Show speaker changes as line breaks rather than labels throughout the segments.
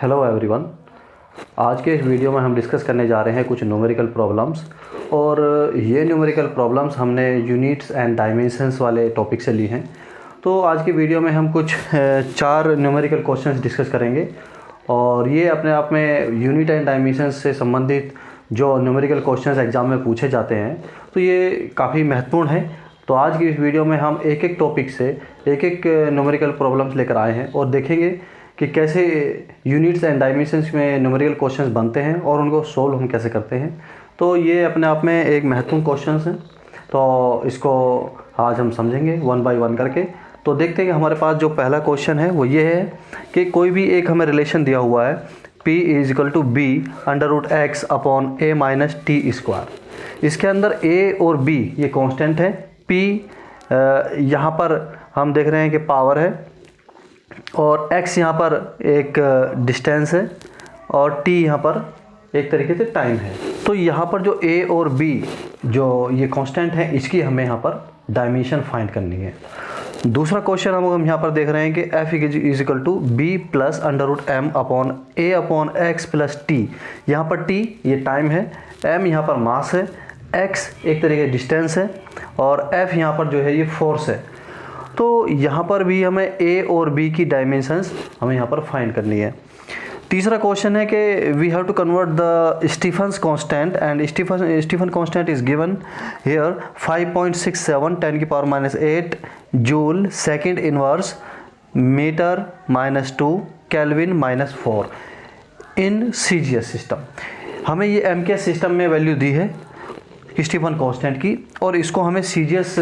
Hello everyone. आज के इस वीडियो में हम डिस्कस करने जा रहे हैं कुछ न्यूमेरिकल प्रॉब्लम्स। और ये न्यूमेरिकल प्रॉब्लम्स हमने यूनिट्स एंड डायमेंशंस वाले टॉपिक से ली हैं। तो आज की वीडियो में हम कुछ 4 न्यूमेरिकल क्वेश्चंस डिस्कस करेंगे और ये अपने आप में यूनिट एंड डायमेंशंस से संबंधित जो न्यूमेरिकल क्वेश्चंस एग्ज़ाम में पूछे जाते हैं तो ये काफ़ी महत्वपूर्ण है। तो आज की इस वीडियो में हम एक एक टॉपिक से एक एक न्यूमेरिकल प्रॉब्लम्स लेकर आए हैं और देखेंगे कि कैसे यूनिट्स एंड डायमेंशंस में न्यूमेरिकल क्वेश्चंस बनते हैं और उनको सोल्व हम कैसे करते हैं। तो ये अपने आप में एक महत्वपूर्ण क्वेश्चंस हैं, तो इसको आज हम समझेंगे वन बाय वन करके। तो देखते हैं कि हमारे पास जो पहला क्वेश्चन है वो ये है कि कोई भी एक हमें रिलेशन दिया हुआ है P = B √x upon a minus T square. इसके अंदर a और b ये कांस्टेंट है। P यहाँ पर हम देख रहे हैं कि पावर है और x यहाँ पर एक डिस्टेंस है और t यहाँ पर एक तरीके से टाइम है। तो यहाँ पर जो a और b जो ये कांस्टेंट है इसकी हमें यहाँ पर डायमेंशन फाइंड करनी है। दूसरा क्वेश्चन हम यहाँ पर देख रहे हैं कि f = b plus √m upon a upon x plus t। यहाँ पर t ये टाइम है, m यहाँ पर मास है, x एक तरीके डिस्टेंस है और f यहाँ पर जो है ये फोर्स है। तो यहाँ पर भी हमें a और b की डायमेंशंस हमें यहाँ पर फाइंड करनी है। तीसरा क्वेश्चन है कि we have to convert the Stefan's constant and Stefan constant is given here 5.67 10⁻⁸ joule second inverse metre -2 kelvin -4 in CGS system. हमें ये एमकेएस सिस्टम में वैल्यू दी है स्टीफन कांस्टेंट की और इसको हमें सीजीएस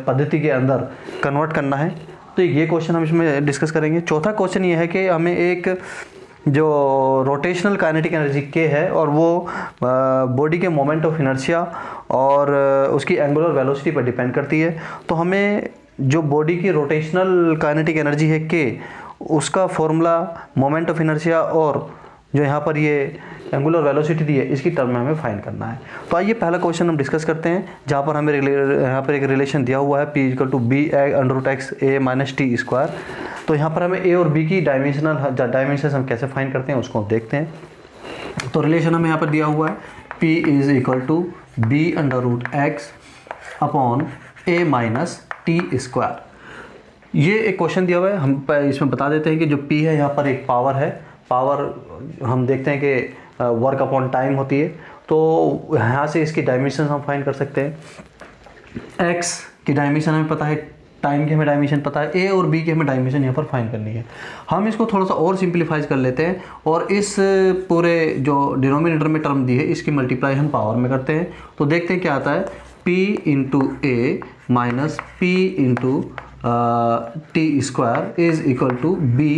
पद्धति के अंदर कन्वर्ट करना है। तो ये क्वेश्चन हम इसमें डिस्कस करेंगे। चौथा क्वेश्चन ये है कि हमें एक जो रोटेशनल काइनेटिक एनर्जी के है और वो बॉडी के मोमेंट ऑफ इनर्शिया और उसकी एंगुलर वेलोसिटी पर डिपेंड करती है। तो हमें जो बॉडी की रोटेशनल काइनेटिक एनर्जी है के उसका फॉर्मूला मोमेंट ऑफ इनर्शिया और जो यहाँ पर ये एंगुलर वेलोसिटी दी है इसकी टर्म में हमें फाइंड करना है। तो आइए पहला क्वेश्चन हम डिस्कस करते हैं जहाँ पर हमें यहाँ पर एक रिलेशन दिया हुआ है P = B √x a minus T square. तो यहाँ पर हमें a और b की डायमेंशंस हम कैसे फाइंड करते हैं उसको देखते हैं। तो रिलेशन हमें यहाँ पर दिया हुआ है P = B √x upon a minus T square. ये एक क्वेश्चन दिया हुआ है, हम इसमें बता देते हैं कि जो P है यहाँ पर एक पावर है। पावर हम देखते हैं कि वर्क अपॉन टाइम होती है, तो यहाँ से इसकी डायमेंशन हम फाइंड कर सकते हैं। x की डायमेंशन हमें पता है, टाइम की हमें डायमेंशन पता है, a और b की हमें डायमेंशन यहाँ पर फाइंड करनी है। हम इसको थोड़ा सा और सिंप्लीफाइज कर लेते हैं और इस पूरे जो डिनोमिनेटर में टर्म दी है इसकी मल्टीप्लाई हम पावर में करते हैं। तो देखते हैं क्या आता है, p × a minus p × T square is equal to b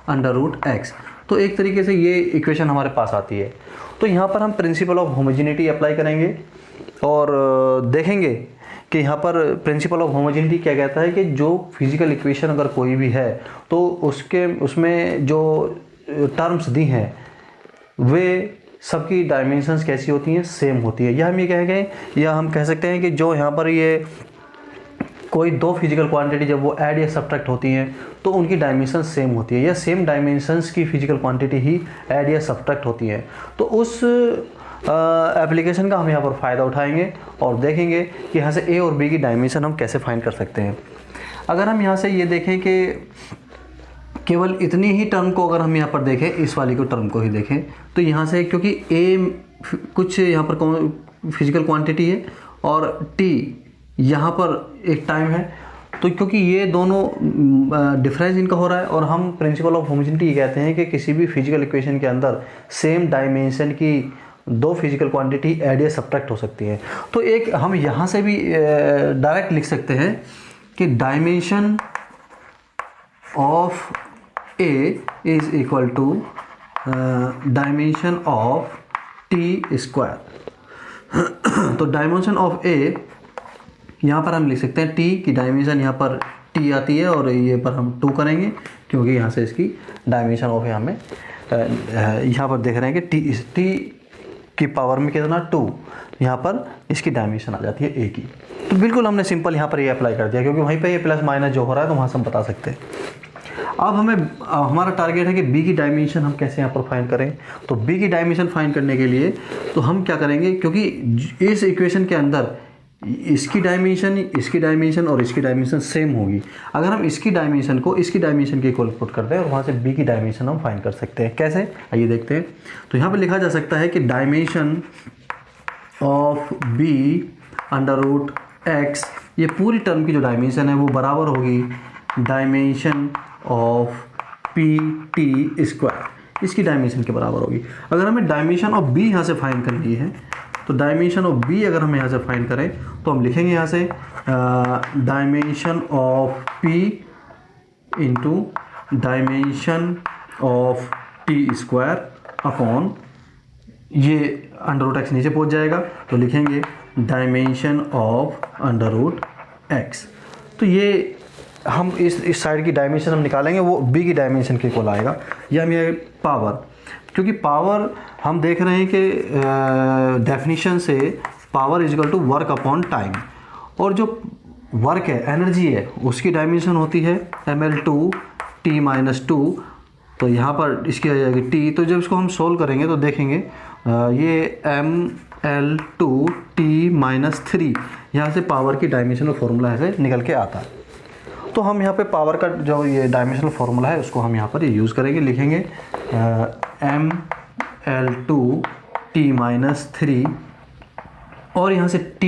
√x। तो एक तरीके से ये इक्वेशन हमारे पास आती है। तो यहाँ पर हम प्रिंसिपल ऑफ होमोजेनिटी अप्लाई करेंगे और देखेंगे कि यहाँ पर प्रिंसिपल ऑफ होमोजेनिटी क्या कहता है कि जो फिजिकल इक्वेशन अगर कोई भी है तो उसमें जो टर्म्स दी हैं वे सबकी डायमेंशंस कैसी होती हैं, सेम होती है। या हम ये कहेंगे या हम कह सकते हैं कि जो यहाँ पर ये कोई दो फिजिकल क्वांटिटी जब वो ऐड या सब्ट्रैक्ट होती हैं तो उनकी डायमेंशन सेम होती है या सेम डायमेंशंस की फिजिकल क्वांटिटी ही ऐड या सब्ट्रैक्ट होती है। तो उस एप्लीकेशन का हम यहाँ पर फ़ायदा उठाएंगे और देखेंगे कि यहाँ से ए और बी की डायमेंशन हम कैसे फाइंड कर सकते हैं। अगर हम यहाँ से ये देखें कि केवल इतनी ही टर्म को अगर हम यहाँ पर देखें, इस वाली को टर्म को ही देखें, तो यहाँ से क्योंकि ए कुछ यहाँ पर फिजिकल क्वांटिटी है और टी यहाँ पर एक टाइम है, तो क्योंकि ये दोनों डिफरेंस इनका हो रहा है और हम प्रिंसिपल ऑफ होमोजेनिटी कहते हैं कि किसी भी फिजिकल इक्वेशन के अंदर सेम डायमेंशन की दो फिजिकल क्वांटिटी ऐड या सब्ट्रैक्ट हो सकती है। तो एक हम यहाँ से भी डायरेक्ट लिख सकते हैं कि dimension of A is equal to dimension of T square. तो डायमेंशन ऑफ ए यहाँ पर हम लिख सकते हैं टी की डायमेंशन यहाँ पर टी आती है और ये पर हम 2 करेंगे क्योंकि यहाँ से इसकी डायमेंशन ऑफ है हमें यहाँ पर देख रहे हैं कि टी की पावर में कितना 2, यहाँ पर इसकी डायमेंशन आ जाती है ए की। तो बिल्कुल हमने सिंपल यहाँ पर ये अप्लाई कर दिया क्योंकि वहीं पे ये प्लस माइनस जो हो रहा है तो वहाँ से हम बता सकते हैं। अब हमें हमारा टारगेट है कि बी की डायमेंशन हम कैसे यहाँ पर फाइंड करें। तो बी की डायमेंशन फाइंड करने के लिए तो हम क्या करेंगे, क्योंकि इस इक्वेशन के अंदर इसकी डायमेंशन और इसकी डायमेंशन सेम होगी। अगर हम इसकी डायमेंशन को इसकी डायमेंशन के इक्वल पुट करते हैं और वहाँ से बी की डायमेंशन हम फाइंड कर सकते हैं। कैसे, आइए देखते हैं। तो यहाँ पर लिखा जा सकता है कि dimension of B under root X, ये पूरी टर्म की जो डायमेंशन है वो बराबर होगी dimension of P T square, इसकी डायमेंशन के बराबर होगी। अगर हमें डायमेंशन ऑफ बी यहाँ से फाइंड करनी है तो डायमेंशन ऑफ बी अगर हम यहाँ से फाइंड करें तो हम लिखेंगे यहाँ से dimension of P into dimension of T square upon, ये अंडर रूट एक्स नीचे पहुँच जाएगा तो लिखेंगे dimension of under root X. तो ये हम इस साइड की डायमेंशन हम निकालेंगे, वो बी की डायमेंशन के इक्वल आएगा। या हम ये पावर, क्योंकि पावर हम देख रहे हैं कि डेफिनेशन से power is equal to work upon time, और जो वर्क है, एनर्जी है, उसकी डायमेंशन होती है ml2 t-2। तो यहाँ पर इसकी आ जाएगी t। तो जब इसको हम सोल्व करेंगे तो देखेंगे ये ml2 t-3, यहाँ से पावर की डायमेंशनल फार्मूला ऐसे निकल के आता है। तो हम यहाँ पे पावर का जो ये डायमेंशनल फार्मूला है उसको हम यहाँ पर यूज़ करेंगे, लिखेंगे ml2 t-3, और यहाँ से t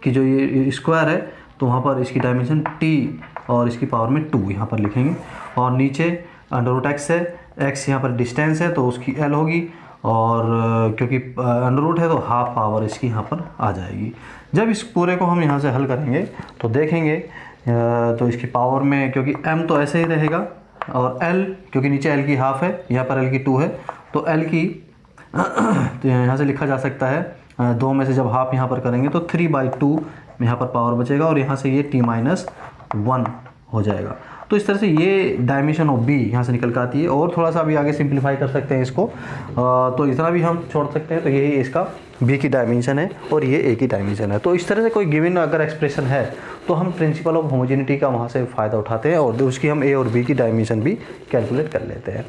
की जो ये स्क्वायर है तो वहाँ पर इसकी डायमेंशन t और इसकी पावर में 2 यहाँ पर लिखेंगे, और नीचे अंडर रूट एक्स है, x यहाँ पर डिस्टेंस है तो उसकी l होगी, और क्योंकि अंडर रूट है तो हाफ पावर इसकी यहाँ पर आ जाएगी। जब इस पूरे को हम यहाँ से हल करेंगे तो देखेंगे तो इसकी पावर में, क्योंकि m तो ऐसे ही रहेगा, और l क्योंकि नीचे l की हाफ है, यहाँ पर l की 2 है, तो l की तो यहाँ से लिखा जा सकता है 2 में से जब हाफ यहाँ पर करेंगे तो 3/2 में यहाँ पर पावर बचेगा, और यहाँ से ये t-1 हो जाएगा। तो इस तरह से ये डायमेंशन ऑफ बी यहाँ से निकल कर आती है। और थोड़ा सा अभी आगे सिंप्लीफाई कर सकते हैं इसको, तो इतना भी हम छोड़ सकते हैं। तो यही इसका बी की डायमेंशन है और ये ए की डायमेंशन है। तो इस तरह से कोई गिवन अगर एक्सप्रेशन है तो हम प्रिंसिपल ऑफ होमोजेनिटी का वहाँ से फ़ायदा उठाते हैं और उसकी हम ए और बी की डायमेंशन भी कैलकुलेट कर लेते हैं।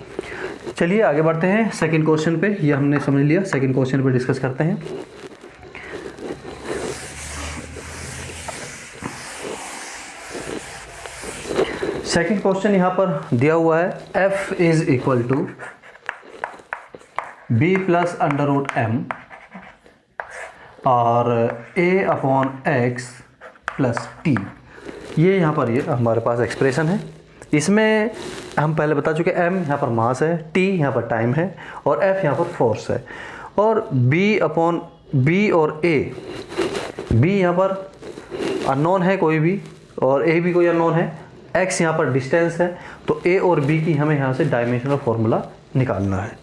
चलिए आगे बढ़ते हैं सेकेंड क्वेश्चन पे। ये हमने समझ लिया, सेकेंड क्वेश्चन पे डिस्कस करते हैं। सेकेंड क्वेश्चन यहाँ पर दिया हुआ है f is equal to B plus under root M और a upon X plus T. ये यहाँ पर ये हमारे पास एक्सप्रेशन है। इसमें हम पहले बता चुके m यहाँ पर मास है, t यहाँ पर टाइम है और f यहाँ पर फोर्स है, और b अपॉन b और a, b यहाँ पर अननोन है कोई भी और a भी कोई अननोन है, x यहाँ पर डिस्टेंस है, तो a और b की हमें यहाँ से डायमेंशनल फार्मूला निकालना है।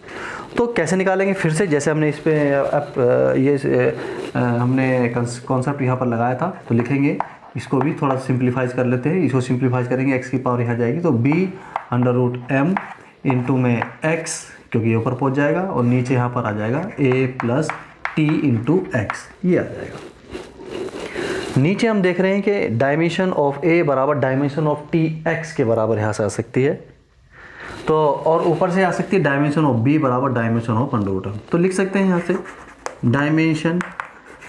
तो कैसे निकालेंगे, फिर से जैसे हमने इस पे हमने कॉन्सेप्ट यहाँ पर लगाया था, तो लिखेंगे इसको भी थोड़ा सिंप्लीफाइज कर लेते हैं। इसको सिंप्लीफाइज करेंगे, x की पावर यहाँ जाएगी तो b under root m into में x, क्योंकि ये ऊपर पहुँच जाएगा, और नीचे यहाँ पर आ जाएगा a plus T into x, ये आ जाएगा। नीचे हम देख रहे हैं कि डायमेंशन ऑफ a बराबर डायमेंशन ऑफ टी एक्स के बराबर यहाँ से आ सकती है, तो और ऊपर से आ सकती है डायमेंशन ऑफ b बराबर डायमेंशन ऑफ अंडर रूट। तो लिख सकते हैं यहाँ से डायमेंशन,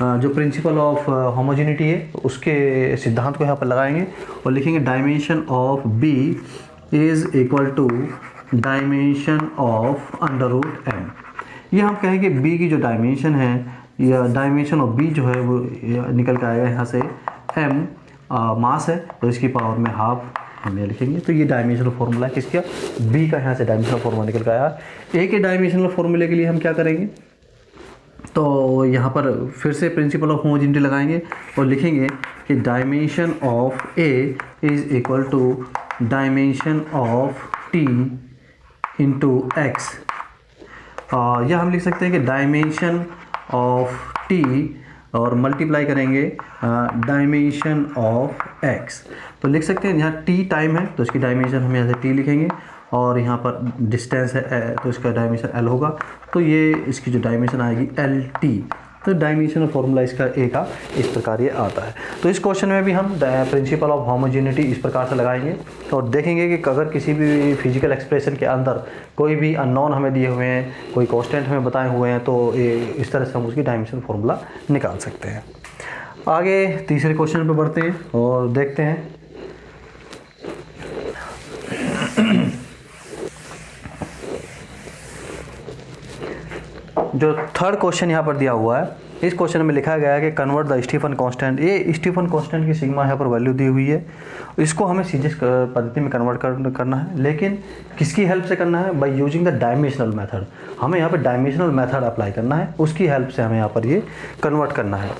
जो प्रिंसिपल ऑफ होमोजेनिटी है उसके सिद्धांत को यहाँ पर लगाएंगे और लिखेंगे dimension of b is equal to dimension of under root m। ये हम कहेंगे b की जो डायमेंशन है या डायमेंशन ऑफ b जो है वो निकल के आएगा यहाँ से m मास है तो इसकी पावर में हाफ हम ये लिखेंगे। तो ये डायमेंशनल फार्मूला है किसका, b का। यहाँ से डायमेंशनल फार्मूला निकल के आया। a के डायमेंशनल फार्मूले के लिए हम क्या करेंगे, तो यहाँ पर फिर से प्रिंसिपल ऑफ होमोजेनिटी लगाएंगे और लिखेंगे कि dimension of a is equal to dimension of t into X. यह हम लिख सकते हैं कि डायमेंशन ऑफ t और मल्टीप्लाई करेंगे डायमेंशन ऑफ x। तो लिख सकते हैं यहाँ t टाइम है तो इसकी डायमेंशन हम यहाँ से t लिखेंगे, और यहाँ पर डिस्टेंस है तो इसका डायमेंशन l होगा, तो ये इसकी जो डायमेंशन आएगी lt तो डायमेंशनल फॉर्मूला इसका ए का इस प्रकार ये आता है। तो इस क्वेश्चन में भी हम प्रिंसिपल ऑफ होमोजेनिटी इस प्रकार से लगाएंगे और देखेंगे कि अगर किसी भी फिजिकल एक्सप्रेशन के अंदर कोई भी अननोन हमें दिए हुए हैं, कोई कांस्टेंट हमें बताए हुए हैं, तो इस तरह से हम उसकी डायमेंशनल फॉर्मूला निकाल सकते हैं। आगे तीसरे क्वेश्चन पे बढ़ते हैं और देखते हैं। जो थर्ड क्वेश्चन यहाँ पर दिया हुआ है, इस क्वेश्चन में लिखा गया है कि कन्वर्ट द स्टीफन कांस्टेंट। ये स्टीफन कांस्टेंट की सिग्मा यहाँ पर वैल्यू दी हुई है, इसको हमें सीजीएस पद्धति में कन्वर्ट करना है, लेकिन किसकी हेल्प से करना है? By using the dimensional method. हमें यहाँ पर डायमेंशनल मेथड अप्लाई करना है, उसकी हेल्प से हमें यहाँ पर ये कन्वर्ट करना है।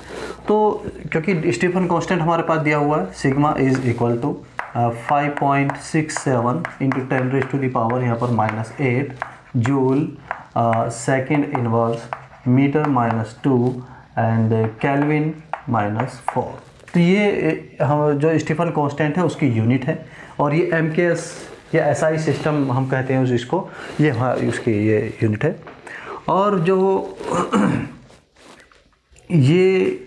तो क्योंकि स्टीफन कांस्टेंट हमारे पास दिया हुआ है, sigma is equal to 5.67 into 10⁻⁻, यहाँ पर -8 joule second inverse metre -2 and kelvin -4। तो ये हम जो स्टीफन कांस्टेंट है उसकी यूनिट है, और ये एमकेएस या एसआई सिस्टम हम कहते हैं इसको, ये हाँ उसकी ये यूनिट है। और जो ये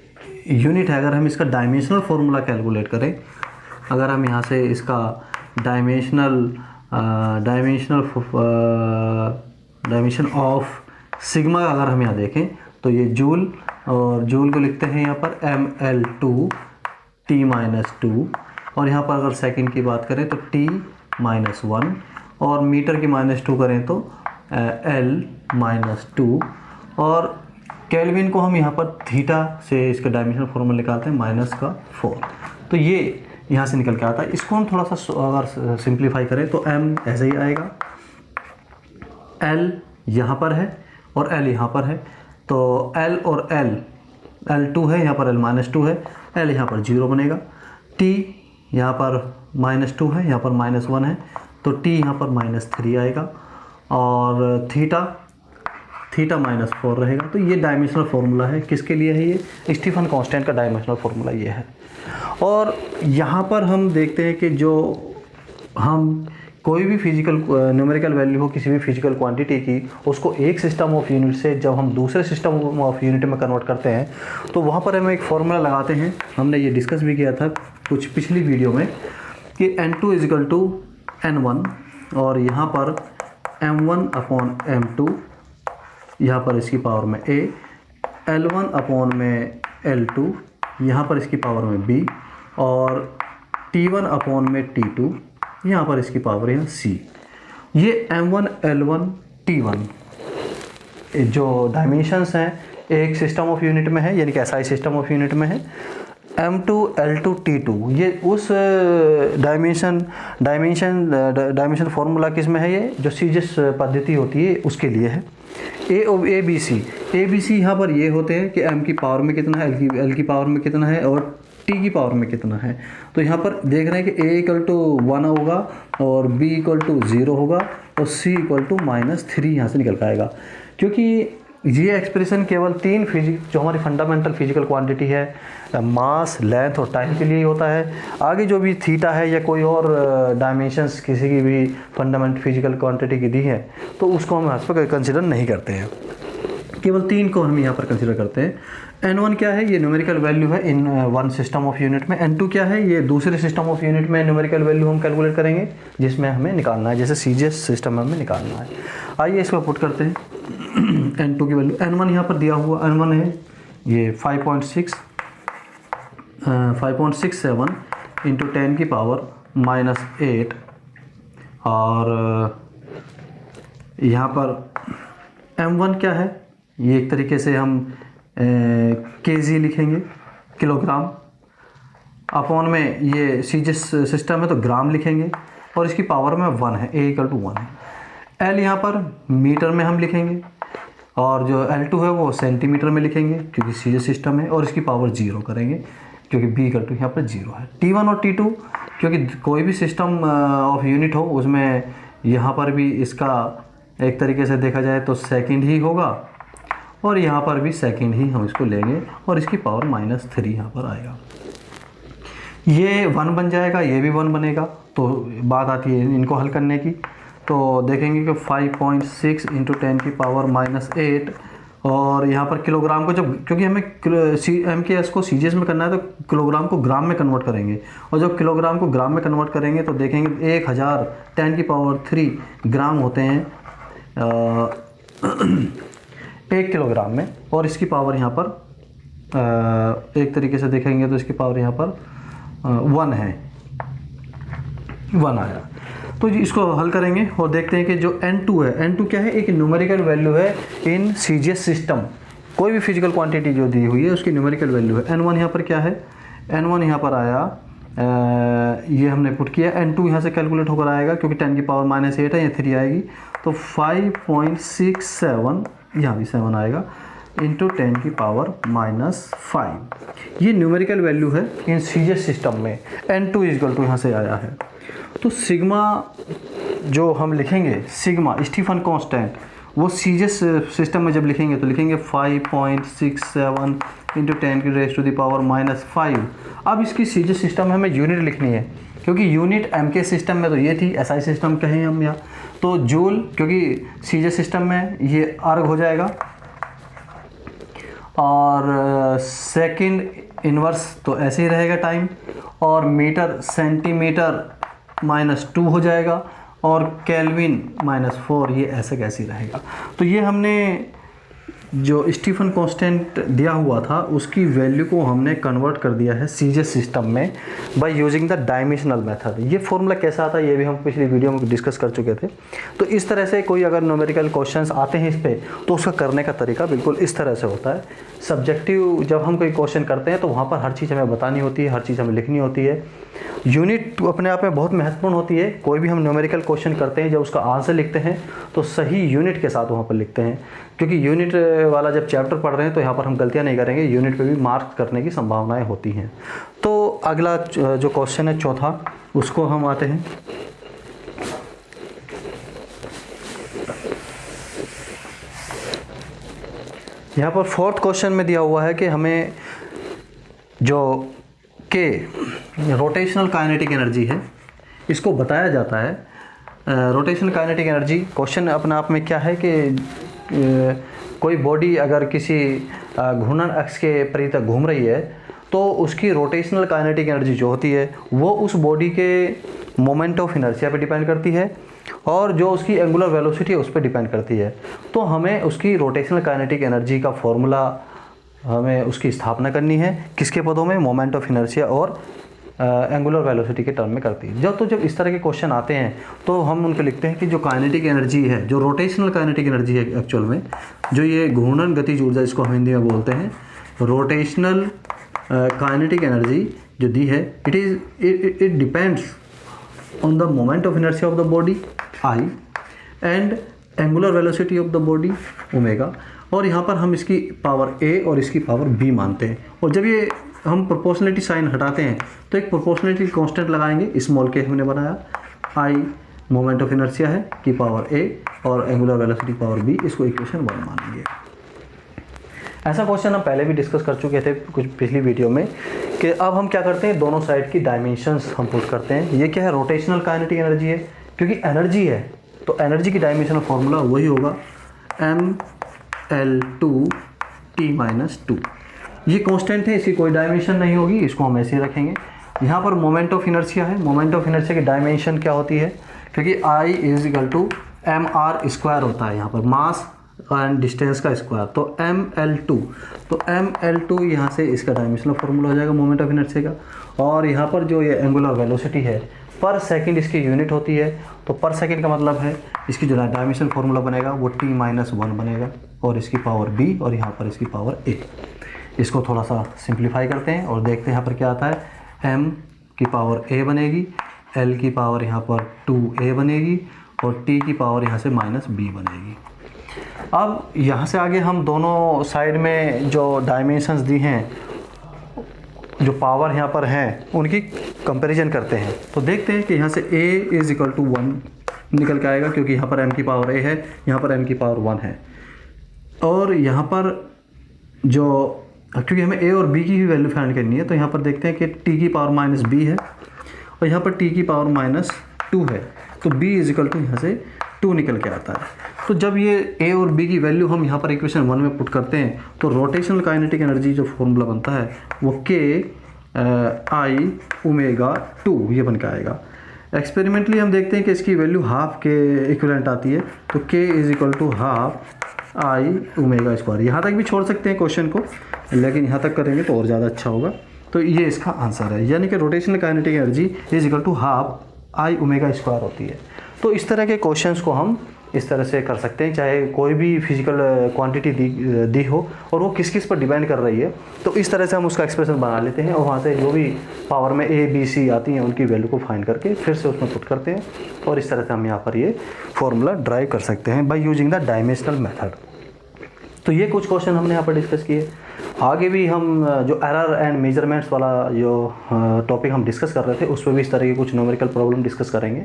यूनिट है, अगर हम इसका डायमेंशनल फार्मूला कैलकुलेट करें, अगर हम यहाँ से इसका डायमेंशन ऑफ सिग्मा अगर हम यहाँ देखें तो ये जूल, और जूल को लिखते हैं यहाँ पर ml2 t-2, और यहाँ पर अगर सेकंड की बात करें तो t-1, और मीटर की -2 करें तो l-2, और केल्विन को हम यहाँ पर थीटा से इसका डायमेंशनल फॉर्मूला निकालते हैं -4। तो ये यहाँ से निकल के आता है। इसको हम थोड़ा सा अगर सिंप्लीफाई करें तो m ऐसे ही आएगा, l यहाँ पर है और l यहाँ पर है, तो l और l2 है, यहाँ पर l-2 है, l यहाँ पर 0 बनेगा, t यहाँ पर -2 है, यहाँ पर -1 है, तो t यहाँ पर -3 आएगा, और थीटा -4 रहेगा। तो ये डायमेंशनल फार्मूला है, किसके लिए है? ये स्टीफन कांस्टेंट का डायमेंशनल फार्मूला ये है। और यहाँ पर हम देखते हैं कि जो हम कोई भी फिजिकल न्यूमेरिकल वैल्यू हो किसी भी फिजिकल क्वांटिटी की, उसको एक सिस्टम ऑफ यूनिट से जब हम दूसरे सिस्टम ऑफ यूनिट में कन्वर्ट करते हैं, तो वहाँ पर हम एक फार्मूला लगाते हैं। हमने ये डिस्कस भी किया था कुछ पिछली वीडियो में कि n2 = n1, और यहाँ पर m1/m2, यहाँ पर इसकी पावर में a, l1/l2, यहाँ पर इसकी पावर में b, और t1/t2, यहाँ पर इसकी पावर है c। ये m1 l1 t1 जो डायमेंशंस हैं एक सिस्टम ऑफ यूनिट में है, यानी कि एसआई सिस्टम ऑफ यूनिट में है। m2 l2 t2 ये उस डायमेंशन फार्मूला किस में है? ये जो सीजीएस पद्धति होती है उसके लिए है। ए बी सी यहाँ पर ये होते हैं कि m की पावर में कितना है, l की पावर में कितना है, और t की पावर में कितना है। तो यहाँ पर देख रहे हैं कि a = 1 होगा, और b = 0 होगा, और c = -3 यहाँ से निकल आएगा। क्योंकि ये एक्सप्रेशन केवल तीन जो हमारी फंडामेंटल फिजिकल क्वांटिटी है, मास, लेंथ और टाइम के लिए होता है। आगे जो भी थीटा है या कोई और डायमेंशंस किसी की भी फंडामेंटल फिजिकल क्वांटिटी की दी है, तो उसको हम यहाँ पर कंसिडर नहीं करते हैं, केवल तीन को हम यहाँ पर कंसिडर करते हैं। n1 क्या है? ये न्यूमेरिकल वैल्यू है in one system of unit में। n2 क्या है? ये दूसरे सिस्टम ऑफ यूनिट में न्यूमेरिकल वैल्यू हम कैलकुलेट करेंगे जिसमें हमें निकालना है, जैसे सीजीएस सिस्टम में हमें निकालना है। आइए इसको पुट करते हैं। n2 की वैल्यू, n1 यहाँ पर दिया हुआ n1 है ये 5.67 इंटू 10 की पावर -8, और यहाँ पर m1 क्या है? ये एक तरीके से हम kg लिखेंगे, किलोग्राम, अपॉन में ये सीजीएस सिस्टम है तो ग्राम लिखेंगे, और इसकी पावर में 1 है, a = 1 है। l यहाँ पर मीटर में हम लिखेंगे, और जो l2 है वो सेंटीमीटर में लिखेंगे क्योंकि सीजीएस सिस्टम है, और इसकी पावर 0 करेंगे क्योंकि b = यहाँ पर 0 है। t1 और t2 क्योंकि कोई भी सिस्टम ऑफ यूनिट हो उसमें यहाँ पर भी इसका एक तरीके से देखा जाए तो सेकंड ही होगा, और यहाँ पर भी सेकंड ही हम इसको लेंगे, और इसकी पावर -3 यहाँ पर आएगा। ये 1 बन जाएगा, ये भी 1 बनेगा। तो बात आती है इनको हल करने की, तो देखेंगे कि 5.6 इंटू 10 की पावर -8 और यहाँ पर किलोग्राम को जब, क्योंकि हमें MKS को CGS में करना है तो किलोग्राम को ग्राम में कन्वर्ट करेंगे, और जब किलोग्राम को ग्राम में कन्वर्ट करेंगे तो देखेंगे 10³ ग्राम होते हैं 1 किलोग्राम में, और इसकी पावर यहाँ पर एक तरीके से देखेंगे तो इसकी पावर यहाँ पर 1 है, 1 आया। तो इसको हल करेंगे और देखते हैं कि जो N2 है, N2 क्या है, एक न्यूमेरिकल वैल्यू है इन CGS सिस्टम। कोई भी फिजिकल क्वांटिटी जो दी हुई है उसकी न्यूमेरिकल वैल्यू है। N1 यहाँ पर क्या है, N1 यहाँ पर आया, ये हमने पुट किया। N2 यहाँ से कैलकुलेट होकर आएगा क्योंकि 10⁻⁸ है, ये 3 आएगी, तो 5.67, यहाँ भी 7 आएगा, इंटू 10⁻⁻5। ये न्यूमेरिकल वैल्यू है इन CGS सिस्टम में। N2 = यहाँ से आया है। तो सिग्मा जो हम लिखेंगे, सिग्मा स्टीफन कांस्टेंट, वो CGS सिस्टम में जब लिखेंगे तो लिखेंगे 5.67 इंटू 10⁻⁻5। अब इसकी CGS सिस्टम में हमें यूनिट लिखनी है, क्योंकि यूनिट MK सिस्टम में तो ये थी, SI सिस्टम कहें हम यहाँ तो जूल, क्योंकि CGS सिस्टम में ये अर्ग हो जाएगा, और सेकंड इन्वर्स तो ऐसे ही रहेगा टाइम, और मीटर सेंटीमीटर -2 हो जाएगा, और केल्विन -4, ये ऐसे कैसे रहेगा। तो ये हमने जो स्टीफन कांस्टेंट दिया हुआ था उसकी वैल्यू को हमने कन्वर्ट कर दिया है CGS सिस्टम में by using the dimensional method. ये फॉर्मूला कैसा आता है ये भी हम पिछली वीडियो में डिस्कस कर चुके थे। तो इस तरह से कोई अगर न्यूमेरिकल क्वेश्चंस आते हैं इस पे, तो उसका करने का तरीका बिल्कुल इस तरह से होता है। सब्जेक्टिव जब हम कोई क्वेश्चन करते हैं तो वहाँ पर हर चीज़ हमें बतानी होती है, हर चीज़ हमें लिखनी होती है। यूनिट अपने आप में बहुत महत्वपूर्ण होती है। कोई भी हम न्यूमेरिकल क्वेश्चन करते हैं, जब उसका आंसर लिखते हैं तो सही यूनिट के साथ वहाँ पर लिखते हैं, क्योंकि यूनिट वाला जब चैप्टर पढ़ रहे हैं तो यहाँ पर हम गलतियाँ नहीं करेंगे, यूनिट पे भी मार्क करने की संभावनाएं होती हैं। तो अगला जो क्वेश्चन है चौथा, उसको हम आते हैं। यहाँ पर फोर्थ क्वेश्चन में दिया हुआ है कि हमें जो के रोटेशनल काइनेटिक एनर्जी है इसको बताया जाता है। रोटेशनल काइनेटिक एनर्जी क्वेश्चन अपने आप में क्या है कि कोई बॉडी अगर किसी घूर्णन अक्ष के परितः घूम रही है तो उसकी रोटेशनल काइनेटिक एनर्जी जो होती है वो उस बॉडी के मोमेंट ऑफ इनर्शिया पे डिपेंड करती है, और जो उसकी एंगुलर वेलोसिटी है उस पर डिपेंड करती है। तो हमें उसकी रोटेशनल काइनेटिक एनर्जी का फॉर्मूला, हमें उसकी स्थापना करनी है किसके पदों में, मोमेंट ऑफ इनर्शिया और एंगुलर वेलोसिटी के टर्म में करती है। जब इस तरह के क्वेश्चन आते हैं तो हम उनको लिखते हैं कि जो काइनेटिक एनर्जी है, जो रोटेशनल काइनेटिक एनर्जी है एक्चुअल में, जो ये घूर्णन गतिज ऊर्जा इसको हम हिंदी में बोलते हैं, रोटेशनल काइनेटिक एनर्जी जो दी है, it depends on the moment of inertia of the body I and angular velocity of the body omega, और यहाँ पर हम इसकी पावर A और इसकी पावर B मानते हैं। और जब ये हम प्रोपोर्शनलिटी साइन हटाते हैं तो एक प्रोपोर्शनलिटी कांस्टेंट लगाएंगे, स्मॉल k हमने बनाया, I मोमेंट ऑफ इनर्शिया है की पावर A और एंगुलर वेलोसिटी पावर B, इसको इक्वेशन 1 मानेंगे। ऐसा क्वेश्चन हम पहले भी डिस्कस कर चुके थे कुछ पिछली वीडियो में, कि अब हम क्या करते हैं, दोनों साइड की डायमेंशंस हम पुट करते हैं। ये क्या है, रोटेशनल काइनेटिक एनर्जी है, क्योंकि एनर्जी है तो एनर्जी की डायमेंशनल फॉर्मूला वही होगा mL2T-2। ये कांस्टेंट है, इसकी कोई डायमेंशन नहीं होगी, इसको हम ऐसे ही रखेंगे। यहाँ पर मोमेंट ऑफ इनर्शिया है, मोमेंट ऑफ इनर्शिया की डायमेंशन क्या होती है, क्योंकि I = mr² होता है यहाँ पर, मास एंड डिस्टेंस का स्क्वायर, तो mL2, तो mL2 यहाँ से इसका डायमेंशनल फॉर्मूला हो जाएगा मोमेंट ऑफ इनर्शिया का। और यहाँ पर जो ये एंगुलर वेलोसिटी है पर सेकंड इसकी यूनिट होती है, तो पर सेकंड का मतलब है इसकी जो डायमेंशनल फॉर्मूला बनेगा वो T-1 बनेगा, और इसकी पावर B और यहाँ पर इसकी पावर A। इसको थोड़ा सा सिंप्लीफाई करते हैं और देखते हैं यहाँ पर क्या आता है, m की पावर A बनेगी, l की पावर यहाँ पर 2a बनेगी, और t की पावर यहाँ से -b बनेगी। अब यहाँ से आगे हम दोनों साइड में जो डायमेंशंस दी हैं, जो पावर यहाँ पर हैं, उनकी कंपैरिजन करते हैं। तो देखते हैं कि यहाँ से a = 1 निकल के आएगा, क्योंकि यहाँ पर m की पावर a है, यहाँ पर m की पावर 1 है। और यहाँ पर जो, क्योंकि हमें a और b की भी वैल्यू फाइंड करनी है, तो यहाँ पर देखते हैं कि t की पावर -b है और यहाँ पर t की पावर -2 है, तो b = यहाँ से 2 निकल के आता है। तो जब ये ए और बी की वैल्यू हम यहाँ पर इक्वेशन 1 में पुट करते हैं तो रोटेशनल काइनेटिक एनर्जी जो फॉर्मूला बनता है वो के आई ओमेगा 2 ये बन के आएगा। एक्सपेरिमेंटली हम देखते हैं कि इसकी वैल्यू हाफ के इक्विवेलेंट आती है, तो K is equal to half I omega square. यहाँ तक भी छोड़ सकते हैं क्वेश्चन को, लेकिन यहाँ तक करेंगे तो और ज़्यादा अच्छा होगा। तो ये इसका आंसर है, यानी कि rotational kinetic energy is equal to half I omega square होती है। तो इस तरह के क्वेश्चंस को हम इस तरह से कर सकते हैं, चाहे कोई भी फिजिकल क्वांटिटी दी हो और वो किस किस पर डिपेंड कर रही है, तो इस तरह से हम उसका एक्सप्रेशन बना लेते हैं और वहाँ से जो भी पावर में ए बी सी आती हैं उनकी वैल्यू को फाइंड करके फिर से उसमें पुट करते हैं और इस तरह से हम यहाँ पर ये फॉर्मूला ड्राइव कर सकते हैं by using the dimensional method. तो ये कुछ क्वेश्चन हमने यहाँ पर डिस्कस किए। आगे भी हम जो एरर एंड मेजरमेंट्स वाला जो टॉपिक हम डिस्कस कर रहे थे उस पर भी इस तरह के कुछ न्यूमेरिकल प्रॉब्लम डिस्कस करेंगे।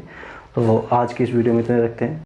तो आज की इस वीडियो में इतने रखते हैं।